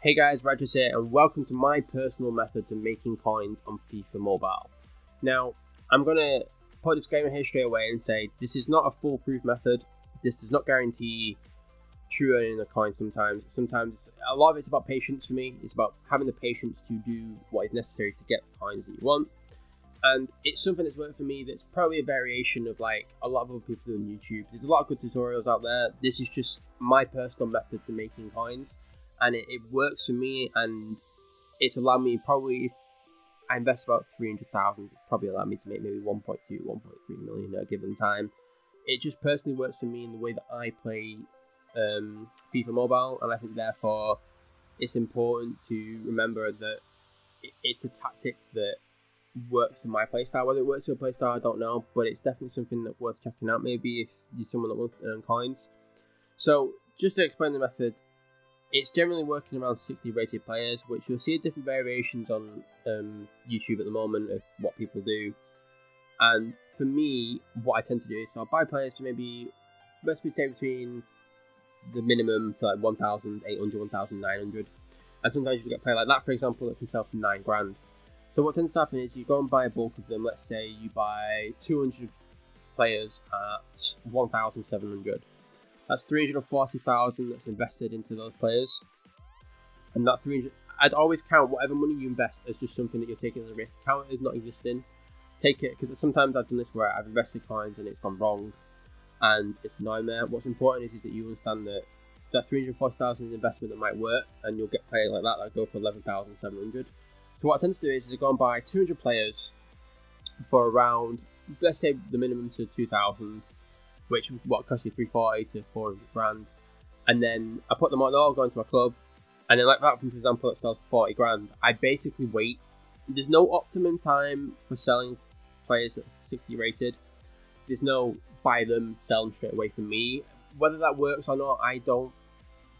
Hey guys, Regis here, and welcome to my personal methods of making coins on FIFA Mobile. Now, I'm going to put a disclaimer here straight away and say this is not a foolproof method. This does not guarantee true earning a coin sometimes. Sometimes, a lot of it's about patience for me. It's about having the patience to do what is necessary to get the coins that you want. And it's something that's worked for me that's probably a variation of like a lot of other people do on YouTube. There's a lot of good tutorials out there. This is just my personal method to making coins. And it works for me, and it's allowed me probably, if I invest about 300,000, it's probably allowed me to make maybe 1.2, 1.3 million at a given time. It just personally works for me in the way that I play FIFA Mobile, and I think therefore it's important to remember that it's a tactic that works for my playstyle. Whether it works for your playstyle, I don't know, but it's definitely something that's worth checking out maybe if you're someone that wants to earn coins. So just to explain the method, it's generally working around 60 rated players, which you'll see different variations on YouTube at the moment of what people do. And for me, what I tend to do is I'll buy players to maybe, let's say between the minimum to like 1,800, 1,900. And sometimes you get a player like that, for example, that can sell for 9 grand. So what tends to happen is you go and buy a bulk of them. Let's say you buy 200 players at 1,700. That's 340,000 that's invested into those players. And that 300, I'd always count whatever money you invest as just something that you're taking as a risk. Count it as not existing. Take it, because sometimes I've done this where I've invested coins and it's gone wrong. And it's a nightmare. What's important is that you understand that 340,000 investment that might work, and you'll get players like that go for 11,700. So what I tend to do is I go and buy 200 players for around, let's say the minimum to 2,000. Which what costs you 340 to 400 grand, and then I put them on. They all go into my club, and then like that, for example, it sells for 40 grand. I basically wait. There's no optimum time for selling players that are 60 rated. There's no buy them, sell them straight away from me. Whether that works or not, I don't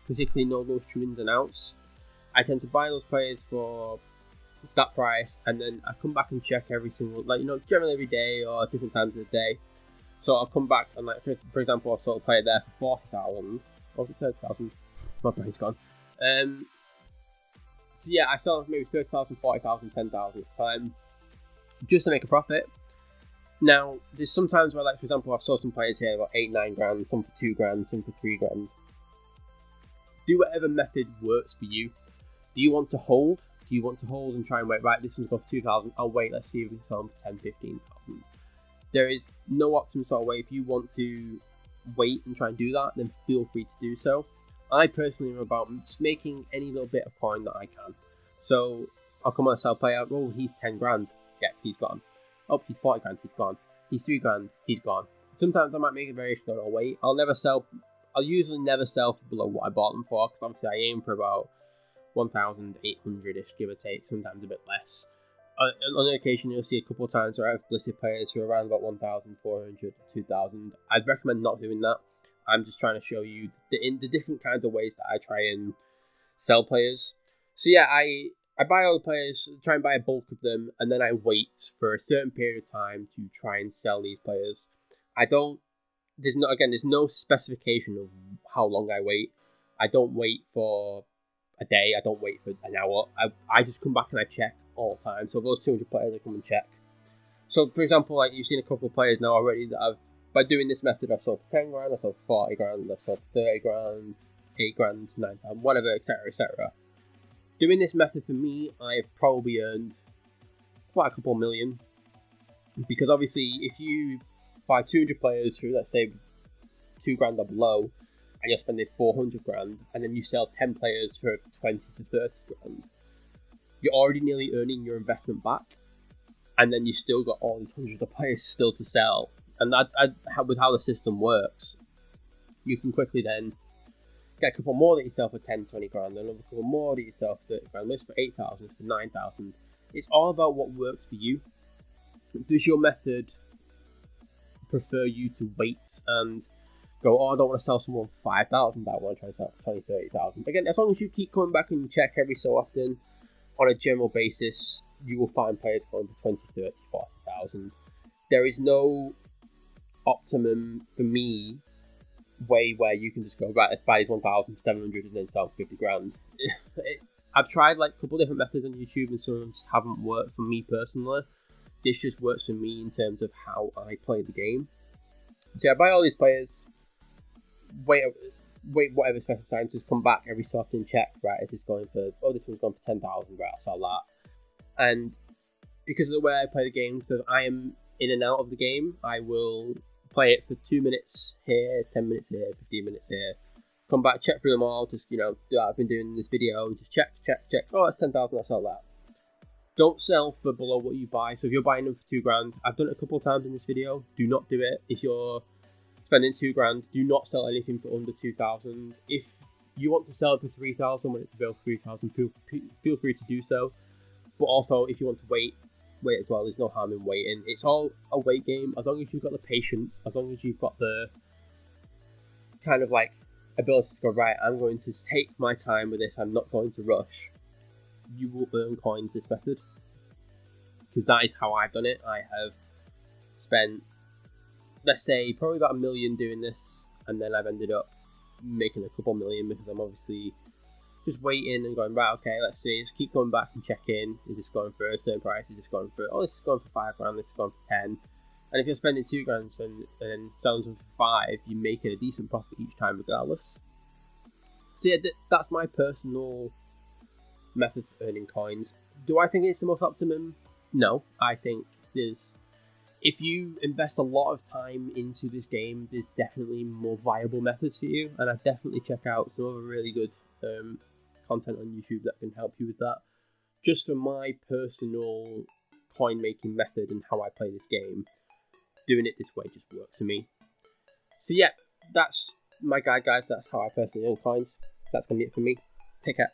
particularly know those true ins and outs. I tend to buy those players for that price, and then I come back and check every single, generally every day or different times of the day. So I'll come back and, for example, I sold a player there for 40,000. Or 30,000. My brain's gone. So yeah, I sell maybe 30,000, 40,000, 10,000 at the time, just to make a profit. Now, there's sometimes where, for example, I've sold some players here about 8, 9 grand, some for 2 grand, some for 3 grand. Do whatever method works for you. Do you want to hold? Do you want to hold and try and wait? Right, this one's got for 2,000. I'll wait, let's see if we can sell them for 10, 15,000. There is no optimum sort of way. If you want to wait and try and do that, then feel free to do so. I personally am about just making any little bit of coin that I can. So I'll come on and sell a player. Oh, he's 10 grand. Yeah, he's gone. Oh, he's 40 grand. He's gone. He's 3 grand. He's gone. Sometimes I might make a variation on I'll wait. I'll usually never sell for below what I bought them for, because obviously I aim for about 1,800-ish, give or take, sometimes a bit less. On occasion, you'll see a couple of times where I've listed players who are around about 1,400 to 2,000. I'd recommend not doing that. I'm just trying to show you the different kinds of ways that I try and sell players. So yeah, I buy all the players, try and buy a bulk of them, and then I wait for a certain period of time to try and sell these players. There's no specification of how long I wait. I don't wait for a day, I don't wait for an hour. I just come back and I check all the time. So those 200 players, I come and check. So for example, you've seen a couple of players now already that by doing this method, I've sold for 10 grand, I've sold for 40 grand, I've sold for 30 grand, 8 grand, 9 grand, whatever, etc, etc. Doing this method for me, I've probably earned quite a couple million, because obviously if you buy 200 players for, let's say, 2 grand or below, and you're spending 400 grand, and then you sell 10 players for 20 to 30 grand, you're already nearly earning your investment back, and then you still got all these hundreds of players still to sell. And with how the system works, you can quickly then get a couple more that you sell for 10, 20 grand, and another couple more that you sell for 30 grand, this for 8,000, for 9,000. It's all about what works for you. Does your method prefer you to wait and go, oh, I don't want to sell someone for 5,000, I want to try and sell for 20, 30,000. Again, as long as you keep coming back and check every so often, on a general basis, you will find players going for 20, 30, 40,000. There is no optimum, for me, way where you can just go, right, let's buy these 1,700 and then sell 50 grand. I've tried like a couple different methods on YouTube, and some of them just haven't worked for me personally. This just works for me in terms of how I play the game. So I buy all these players, wait whatever special time, just come back every so often and check, right, is this going for, this one's going for 10,000, right, I'll sell that. And because of the way I play the game, so if I am in and out of the game, I will play it for 2 minutes here, 10 minutes here, 15 minutes here, come back, check through them all, just, do what I've been doing in this video, and just check, oh, that's 10,000, I'll sell that. Don't sell for below what you buy. So if you're buying them for $2,000, I've done it a couple of times in this video, do not do it. If you're spending $2,000, do not sell anything for under 2,000. If you want to sell it for 3,000 when it's above 3,000, feel free to do so. But also, if you want to wait as well. There's no harm in waiting. It's all a wait game. As long as you've got the patience, as long as you've got the kind of like ability to go, right, I'm going to take my time with this, I'm not going to rush, you will earn coins this method. Because that is how I've done it. I have spent, let's say, probably about $1 million doing this, and then I've ended up making a couple million because I'm obviously just waiting and going, right, okay, let's see, just keep going back and checking. Is this going for a certain price? Is this going for, this is going for $5,000, this is going for 10. And if you're spending $2,000 and selling them for 5, you're making a decent profit each time regardless. So yeah, that's my personal method for earning coins. Do I think it's the most optimum? No, I think if you invest a lot of time into this game, there's definitely more viable methods for you, and I'd definitely check out some other really good content on YouTube that can help you with that. Just for my personal coin making method and how I play this game, doing it this way just works for me. So yeah, that's my guide, guys. That's how I personally earn coins. That's going to be it for me. Take care.